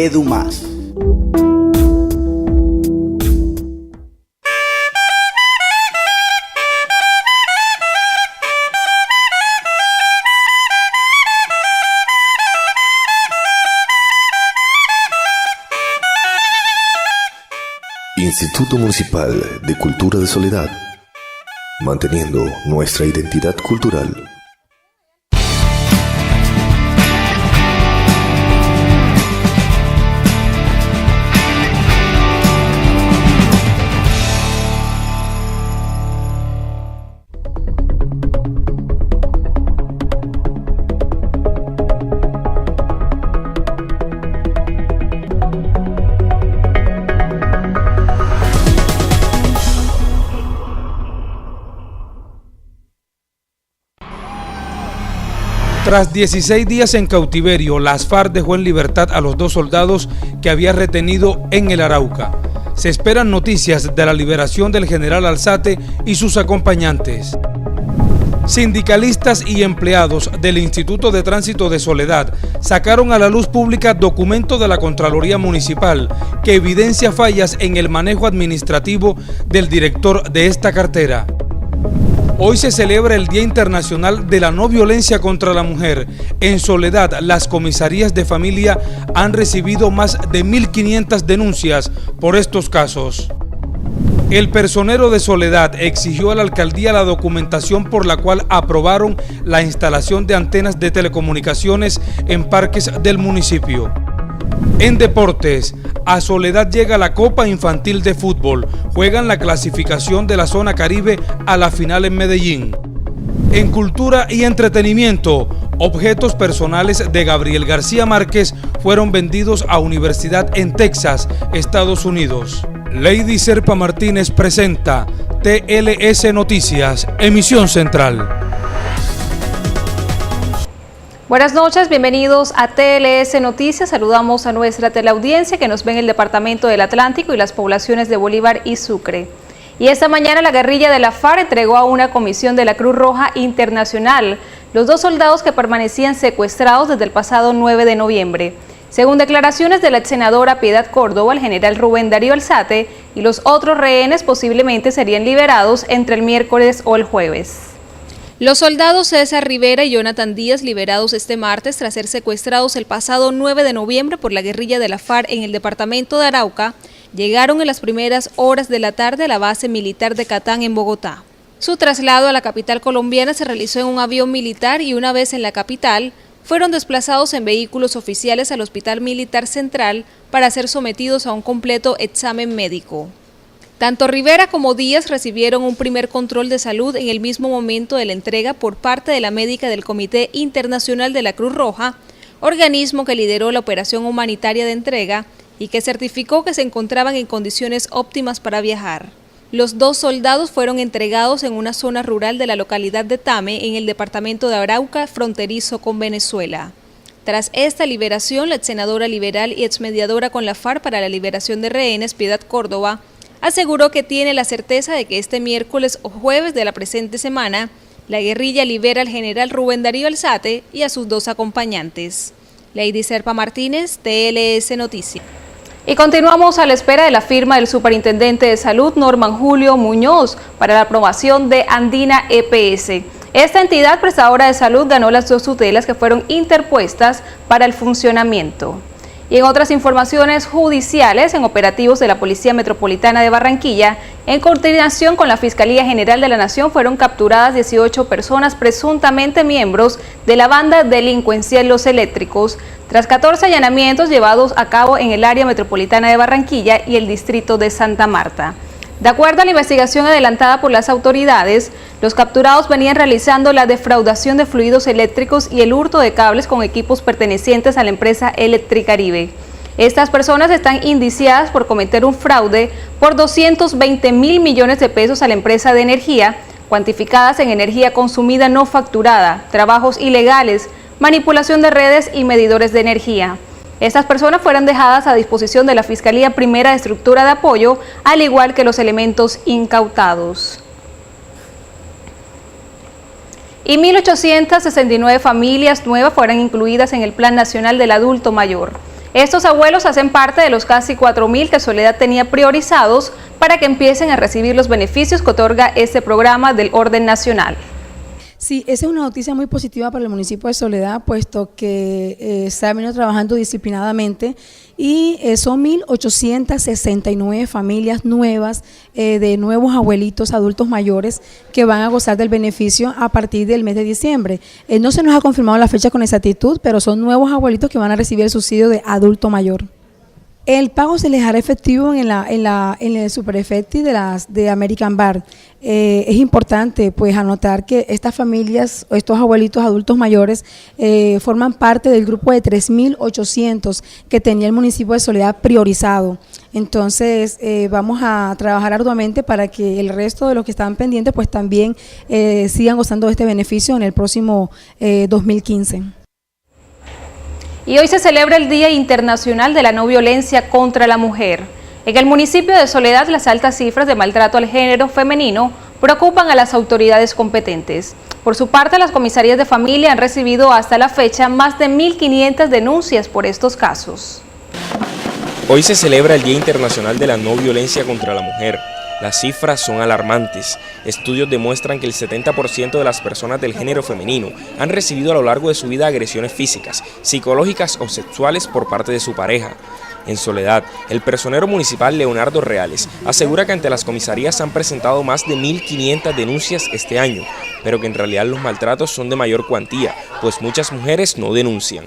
EduMás. Instituto Municipal de Cultura de Soledad, manteniendo nuestra identidad cultural. Tras 16 días en cautiverio, las FARC dejó en libertad a los 2 soldados que había retenido en el Arauca. Se esperan noticias de la liberación del general Alzate y sus acompañantes. Sindicalistas y empleados del Instituto de Tránsito de Soledad sacaron a la luz pública documento de la Contraloría Municipal que evidencia fallas en el manejo administrativo del director de esta cartera. Hoy se celebra el Día Internacional de la No Violencia contra la Mujer. En Soledad, las comisarías de familia han recibido más de 1.500 denuncias por estos casos. El personero de Soledad exigió a la alcaldía la documentación por la cual aprobaron la instalación de antenas de telecomunicaciones en parques del municipio. En deportes, a Soledad llega la Copa Infantil de Fútbol. Juegan la clasificación de la zona Caribe a la final en Medellín. En cultura y entretenimiento, objetos personales de Gabriel García Márquez fueron vendidos a universidad en Texas, Estados Unidos. Lady Serpa Martínez presenta TLS Noticias, emisión central. Buenas noches, bienvenidos a TLS Noticias. Saludamos a nuestra teleaudiencia que nos ve en el Departamento del Atlántico y las poblaciones de Bolívar y Sucre. Y esta mañana la guerrilla de la FARC entregó a una comisión de la Cruz Roja Internacional los 2 soldados que permanecían secuestrados desde el pasado 9 de noviembre. Según declaraciones de la ex senadora Piedad Córdoba, el general Rubén Darío Alzate y los otros rehenes posiblemente serían liberados entre el miércoles o el jueves. Los soldados César Rivera y Jonathan Díaz, liberados este martes tras ser secuestrados el pasado 9 de noviembre por la guerrilla de la FARC en el departamento de Arauca, llegaron en las primeras horas de la tarde a la base militar de Catán en Bogotá. Su traslado a la capital colombiana se realizó en un avión militar y una vez en la capital, fueron desplazados en vehículos oficiales al Hospital Militar Central para ser sometidos a un completo examen médico. Tanto Rivera como Díaz recibieron un primer control de salud en el mismo momento de la entrega por parte de la médica del Comité Internacional de la Cruz Roja, organismo que lideró la operación humanitaria de entrega y que certificó que se encontraban en condiciones óptimas para viajar. Los 2 soldados fueron entregados en una zona rural de la localidad de Tame, en el departamento de Arauca, fronterizo con Venezuela. Tras esta liberación, la ex senadora liberal y exmediadora con la FARC para la liberación de rehenes, Piedad Córdoba, aseguró que tiene la certeza de que este miércoles o jueves de la presente semana, la guerrilla libera al general Rubén Darío Alzate y a sus 2 acompañantes. Lady Serpa Martínez, TLS Noticias. Y continuamos a la espera de la firma del superintendente de salud, Norman Julio Muñoz, para la aprobación de Andina EPS. Esta entidad prestadora de salud ganó las 2 tutelas que fueron interpuestas para el funcionamiento. Y en otras informaciones judiciales, en operativos de la Policía Metropolitana de Barranquilla, en coordinación con la Fiscalía General de la Nación, fueron capturadas 18 personas presuntamente miembros de la banda delincuencial Los Eléctricos, tras 14 allanamientos llevados a cabo en el área metropolitana de Barranquilla y el distrito de Santa Marta. De acuerdo a la investigación adelantada por las autoridades, los capturados venían realizando la defraudación de fluidos eléctricos y el hurto de cables con equipos pertenecientes a la empresa Electricaribe. Estas personas están indiciadas por cometer un fraude por 220.000 millones de pesos a la empresa de energía, cuantificadas en energía consumida no facturada, trabajos ilegales, manipulación de redes y medidores de energía. Estas personas fueron dejadas a disposición de la Fiscalía Primera de Estructura de Apoyo, al igual que los elementos incautados. Y 1.869 familias nuevas fueron incluidas en el Plan Nacional del Adulto Mayor. Estos abuelos hacen parte de los casi 4.000 que Soledad tenía priorizados para que empiecen a recibir los beneficios que otorga este programa del orden nacional. Sí, esa es una noticia muy positiva para el municipio de Soledad, puesto que se ha venido trabajando disciplinadamente y son 1.869 familias nuevas de nuevos abuelitos, adultos mayores, que van a gozar del beneficio a partir del mes de diciembre. No se nos ha confirmado la fecha con exactitud, pero son nuevos abuelitos que van a recibir el subsidio de adulto mayor. El pago se les hará efectivo en el Superefecti de American Bar. Es importante pues anotar que estas familias, estos abuelitos adultos mayores, forman parte del grupo de 3.800 que tenía el municipio de Soledad priorizado. Entonces vamos a trabajar arduamente para que el resto de los que están pendientes pues también sigan gozando de este beneficio en el próximo 2015. Y hoy se celebra el Día Internacional de la No Violencia contra la Mujer. En el municipio de Soledad, las altas cifras de maltrato al género femenino preocupan a las autoridades competentes. Por su parte, las comisarías de familia han recibido hasta la fecha más de 1.500 denuncias por estos casos. Hoy se celebra el Día Internacional de la No Violencia contra la Mujer. Las cifras son alarmantes. Estudios demuestran que el 70% de las personas del género femenino han recibido a lo largo de su vida agresiones físicas, psicológicas o sexuales por parte de su pareja. En Soledad, el personero municipal Leonardo Reales asegura que ante las comisarías han presentado más de 1.500 denuncias este año, pero que en realidad los maltratos son de mayor cuantía, pues muchas mujeres no denuncian.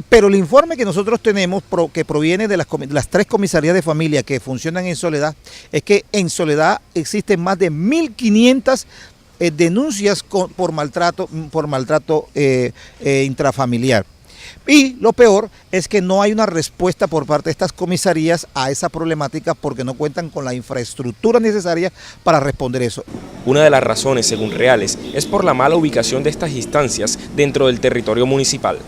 Pero el informe que nosotros tenemos, que proviene de las 3 comisarías de familia que funcionan en Soledad, es que en Soledad existen más de 1.500 denuncias por maltrato intrafamiliar. Y lo peor es que no hay una respuesta por parte de estas comisarías a esa problemática porque no cuentan con la infraestructura necesaria para responder eso. Una de las razones, según Reales, es por la mala ubicación de estas instancias dentro del territorio municipal.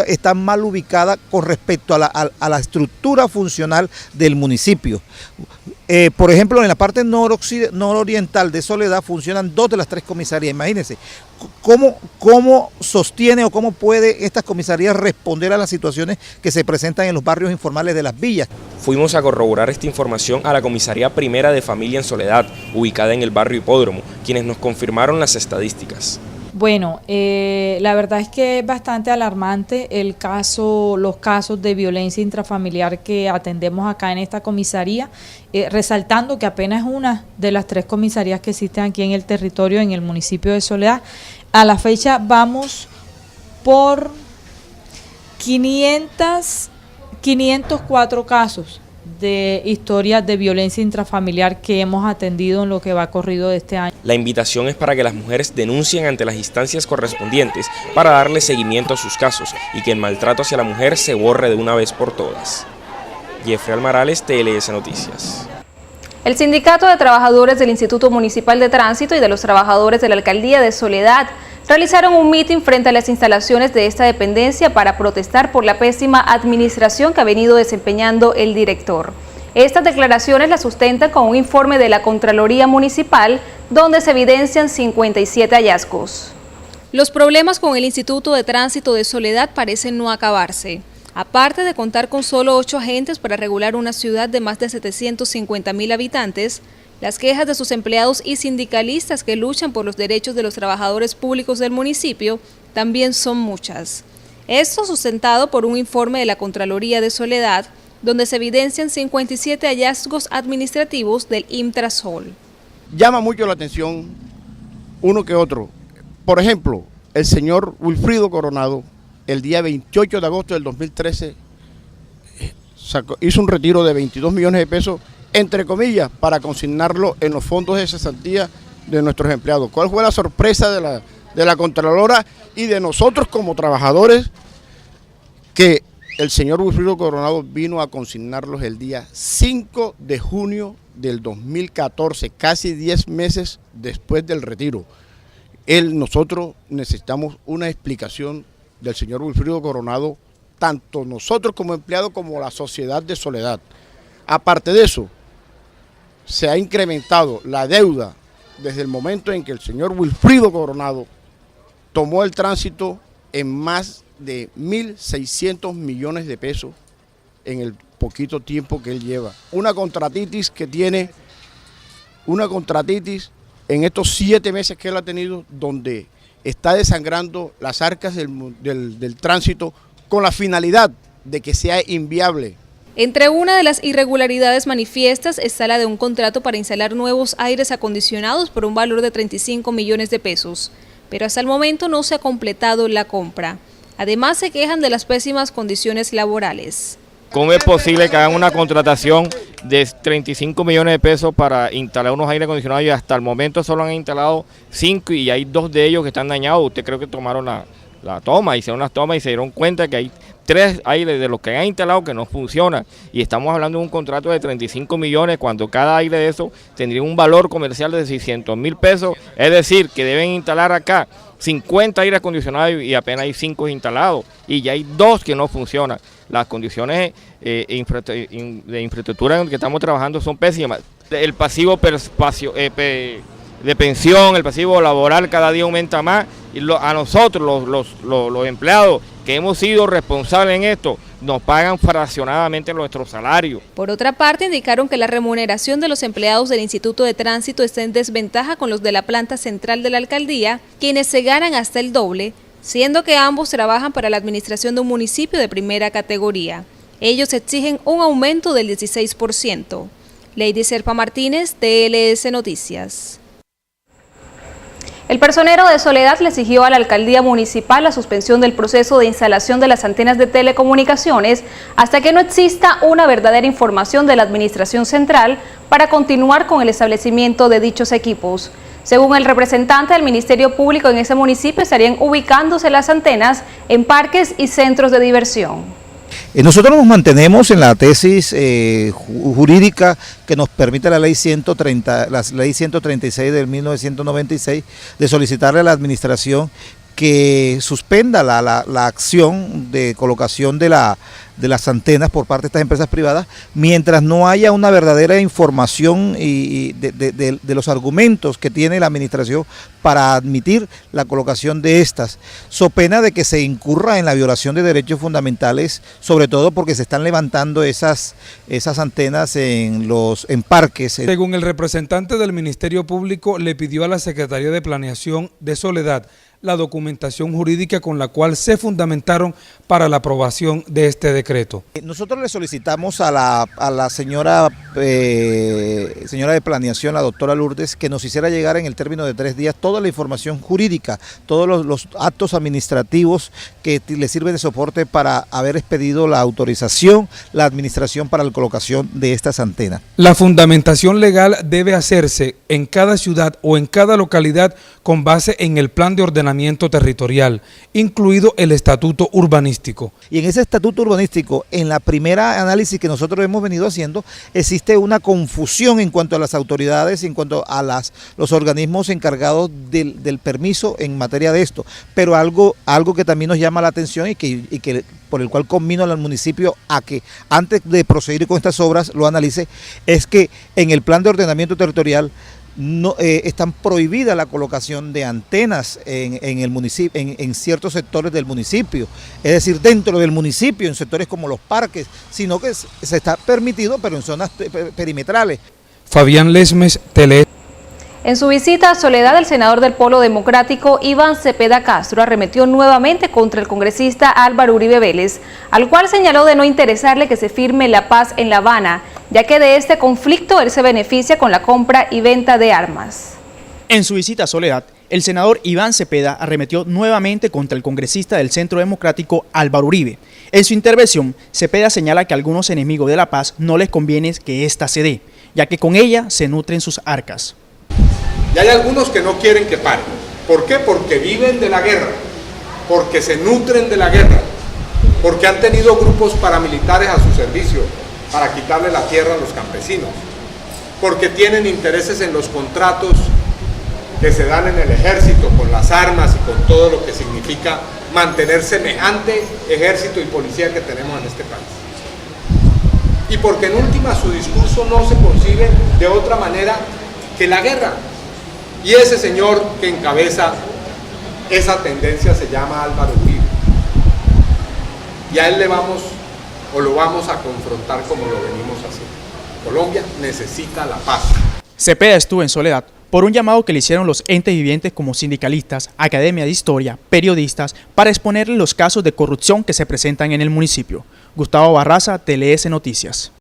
Está mal ubicada con respecto a la estructura funcional del municipio. Por ejemplo, en la parte nororiental de Soledad funcionan 2 de las 3 comisarías. Imagínense, ¿cómo sostiene o cómo puede estas comisarías responder a las situaciones que se presentan en los barrios informales de las villas? Fuimos a corroborar esta información a la Comisaría Primera de Familia en Soledad, ubicada en el barrio Hipódromo, quienes nos confirmaron las estadísticas. Bueno, la verdad es que es bastante alarmante los casos de violencia intrafamiliar que atendemos acá en esta comisaría, resaltando que apenas es una de las 3 comisarías que existen aquí en el territorio, en el municipio de Soledad. A la fecha vamos por 504 casos de historias de violencia intrafamiliar que hemos atendido en lo que va corrido de este año. La invitación es para que las mujeres denuncien ante las instancias correspondientes para darle seguimiento a sus casos y que el maltrato hacia la mujer se borre de una vez por todas. Jeffrey Almarales, TLS Noticias. El Sindicato de Trabajadores del Instituto Municipal de Tránsito y de los trabajadores de la Alcaldía de Soledad realizaron un mitin frente a las instalaciones de esta dependencia para protestar por la pésima administración que ha venido desempeñando el director. Estas declaraciones las sustentan con un informe de la Contraloría Municipal donde se evidencian 57 hallazgos. Los problemas con el Instituto de Tránsito de Soledad parecen no acabarse. Aparte de contar con solo 8 agentes para regular una ciudad de más de 750.000 habitantes, las quejas de sus empleados y sindicalistas que luchan por los derechos de los trabajadores públicos del municipio también son muchas. Esto sustentado por un informe de la Contraloría de Soledad, donde se evidencian 57 hallazgos administrativos del Imtrasol. Llama mucho la atención uno que otro. Por ejemplo, el señor Wilfrido Coronado, el día 28 de agosto del 2013, hizo un retiro de 22 millones de pesos, entre comillas, para consignarlo en los fondos de cesantía de nuestros empleados. ¿Cuál fue la sorpresa de la Contralora y de nosotros como trabajadores? Que el señor Wilfrido Coronado vino a consignarlos el día 5 de junio del 2014, casi 10 meses después del retiro. Nosotros necesitamos una explicación del señor Wilfrido Coronado, tanto nosotros como empleados como la sociedad de Soledad. Aparte de eso, se ha incrementado la deuda desde el momento en que el señor Wilfrido Coronado tomó el tránsito en más de 1.600 millones de pesos en el poquito tiempo que él lleva. Una contratitis en estos 7 meses que él ha tenido, donde está desangrando las arcas del tránsito con la finalidad de que sea inviable. Entre una de las irregularidades manifiestas está la de un contrato para instalar nuevos aires acondicionados por un valor de 35 millones de pesos, pero hasta el momento no se ha completado la compra. Además, se quejan de las pésimas condiciones laborales. ¿Cómo es posible que hagan una contratación de 35 millones de pesos para instalar unos aires acondicionados y hasta el momento solo han instalado 5 y hay 2 de ellos que están dañados? Usted creo que tomaron la toma, hicieron las tomas y se dieron cuenta que hay 3 aires de los que han instalado que no funcionan, y estamos hablando de un contrato de 35 millones cuando cada aire de eso tendría un valor comercial de 600.000 pesos, es decir, que deben instalar acá 50 aires acondicionados y apenas hay 5 instalados y ya hay 2 que no funcionan. Las condiciones de infraestructura en las que estamos trabajando son pésimas. El pasivo de pensión, el pasivo laboral cada día aumenta más, y a nosotros los empleados que hemos sido responsables en esto nos pagan fraccionadamente nuestro salario. Por otra parte, indicaron que la remuneración de los empleados del Instituto de Tránsito está en desventaja con los de la planta central de la alcaldía, quienes se ganan hasta el doble, siendo que ambos trabajan para la administración de un municipio de primera categoría. Ellos exigen un aumento del 16%. Lady Serpa Martínez, TLS Noticias. El personero de Soledad le exigió a la alcaldía municipal la suspensión del proceso de instalación de las antenas de telecomunicaciones hasta que no exista una verdadera información de la administración central para continuar con el establecimiento de dichos equipos. Según el representante del Ministerio Público en ese municipio, estarían ubicándose las antenas en parques y centros de diversión. Nosotros nos mantenemos en la tesis jurídica que nos permite la ley 136 del 1996 de solicitarle a la administración que suspenda la acción de colocación de las antenas por parte de estas empresas privadas mientras no haya una verdadera información de los argumentos que tiene la administración para admitir la colocación de estas, so pena de que se incurra en la violación de derechos fundamentales, sobre todo porque se están levantando esas antenas en parques. Según el representante del Ministerio Público, le pidió a la Secretaría de Planeación de Soledad la documentación jurídica con la cual se fundamentaron para la aprobación de este decreto. Nosotros le solicitamos a la señora de Planeación, la doctora Lourdes, que nos hiciera llegar en el término de 3 días toda la información jurídica, todos los actos administrativos que le sirven de soporte para haber expedido la autorización, la administración para la colocación de estas antenas. La fundamentación legal debe hacerse en cada ciudad o en cada localidad con base en el plan de ordenamiento territorial, incluido el estatuto urbanístico. Y en ese estatuto urbanístico, en la primera análisis que nosotros hemos venido haciendo, existe una confusión en cuanto a las autoridades, en cuanto a los organismos encargados del permiso en materia de esto, pero algo que también nos llama la atención y que por el cual conmino al municipio a que antes de proceder con estas obras lo analice, es que en el plan de ordenamiento territorial están prohibida la colocación de antenas en el municipio, en ciertos sectores del municipio, es decir, dentro del municipio, en sectores como los parques, sino que se está permitido, pero en zonas perimetrales. Fabián Lesmes, TLS. En su visita a Soledad, el senador del Polo Democrático, Iván Cepeda Castro, arremetió nuevamente contra el congresista Álvaro Uribe Vélez, al cual señaló de no interesarle que se firme la paz en La Habana, ya que de este conflicto él se beneficia con la compra y venta de armas. En su visita a Soledad, el senador Iván Cepeda arremetió nuevamente contra el congresista del Centro Democrático Álvaro Uribe. En su intervención, Cepeda señala que a algunos enemigos de la paz no les conviene que ésta se dé, ya que con ella se nutren sus arcas. Y hay algunos que no quieren que pare. ¿Por qué? Porque viven de la guerra, porque se nutren de la guerra, porque han tenido grupos paramilitares a su servicio para quitarle la tierra a los campesinos, porque tienen intereses en los contratos que se dan en el ejército con las armas y con todo lo que significa mantener semejante ejército y policía que tenemos en este país. Y porque en última su discurso no se concibe de otra manera que la guerra. Y ese señor que encabeza esa tendencia se llama Álvaro Uribe. Y a él le vamos o lo vamos a confrontar como lo venimos haciendo. Colombia necesita la paz. Cepeda estuvo en Soledad por un llamado que le hicieron los entes vivientes como sindicalistas, academia de historia, periodistas, para exponerle los casos de corrupción que se presentan en el municipio. Gustavo Barraza, TLS Noticias.